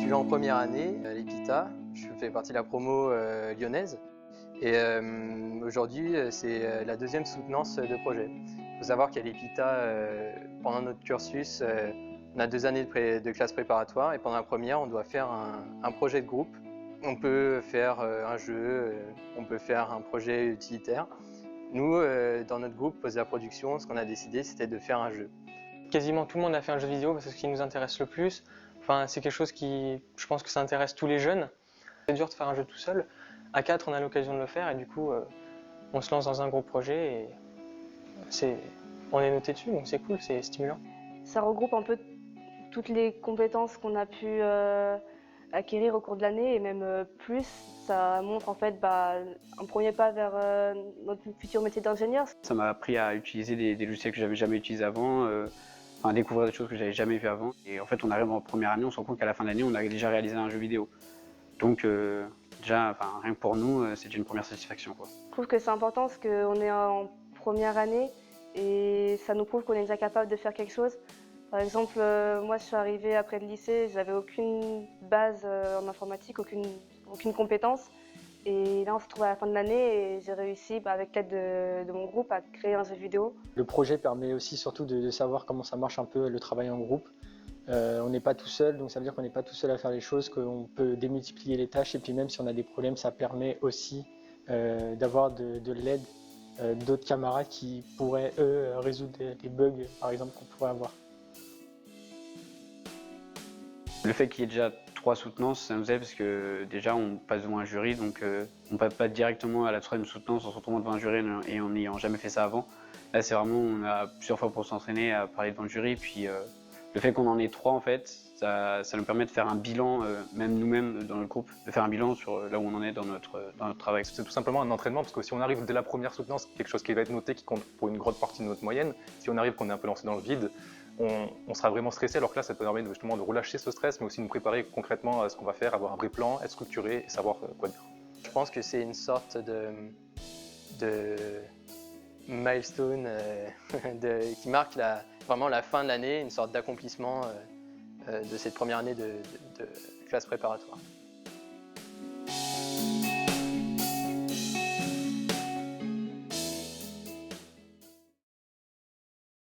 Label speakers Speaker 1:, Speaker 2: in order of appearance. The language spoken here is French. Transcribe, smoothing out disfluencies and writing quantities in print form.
Speaker 1: étudiant en première année à l'EPITA. Je fais partie de la promo lyonnaise. Et aujourd'hui, c'est la deuxième soutenance de projet. Il faut savoir qu'à l'EPITA, pendant notre cursus, on a 2 années de classe préparatoire et pendant la première, on doit faire un projet de groupe. On peut faire un jeu, on peut faire un projet utilitaire. Nous, dans notre groupe Poser la production, ce qu'on a décidé, c'était de faire un jeu.
Speaker 2: Quasiment tout le monde a fait un jeu vidéo parce que c'est ce qui nous intéresse le plus. Enfin, c'est quelque chose qui, je pense que ça intéresse tous les jeunes. C'est dur de faire un jeu tout seul. À 4, on a l'occasion de le faire et du coup, on se lance dans un gros projet et on est noté dessus, donc c'est cool, c'est stimulant.
Speaker 3: Ça regroupe un peu toutes les compétences qu'on a pu acquérir au cours de l'année et même plus. Ça montre en fait un premier pas vers notre futur métier d'ingénieur.
Speaker 4: Ça m'a appris à utiliser des logiciels que j'avais jamais utilisés avant, à découvrir des choses que j'avais jamais vues avant. Et en fait, on arrive en première année, on se rend compte qu'à la fin de l'année, on a déjà réalisé un jeu vidéo. Donc déjà, rien que pour nous, c'est déjà une première satisfaction, quoi.
Speaker 3: Je trouve que c'est important parce qu'on est en première année et ça nous prouve qu'on est déjà capable de faire quelque chose. Par exemple, moi je suis arrivée après le lycée, j'avais aucune base en informatique, aucune compétence. Et là on se trouve à la fin de l'année et j'ai réussi, avec l'aide de mon groupe, à créer un jeu vidéo.
Speaker 5: Le projet permet aussi surtout de savoir comment ça marche un peu le travail en groupe. On n'est pas tout seul, donc ça veut dire qu'on n'est pas tout seul à faire les choses, qu'on peut démultiplier les tâches et puis même si on a des problèmes, ça permet aussi d'avoir de l'aide d'autres camarades qui pourraient eux résoudre des bugs par exemple qu'on pourrait avoir.
Speaker 4: Le fait qu'il y ait déjà 3 soutenances, ça nous aide parce que déjà on passe devant un jury, donc on ne passe pas directement à la 3e soutenance en se retrouvant devant un jury et en n'ayant jamais fait ça avant. Là c'est vraiment, on a plusieurs fois pour s'entraîner à parler devant le jury, puis le fait qu'on en ait 3 en fait, ça nous permet de faire un bilan, même nous-mêmes dans notre groupe, de faire un bilan sur là où on en est dans notre travail.
Speaker 6: C'est tout simplement un entraînement parce que si on arrive dès la première soutenance, quelque chose qui va être noté, qui compte pour une grande partie de notre moyenne, si on arrive qu'on est un peu lancé dans le vide, on sera vraiment stressé, alors que là ça permet justement de relâcher ce stress, mais aussi de nous préparer concrètement à ce qu'on va faire, avoir un vrai plan, être structuré et savoir quoi dire.
Speaker 1: Je pense que c'est une sorte de milestone qui marque vraiment la fin de l'année, une sorte d'accomplissement de cette première année de classe préparatoire.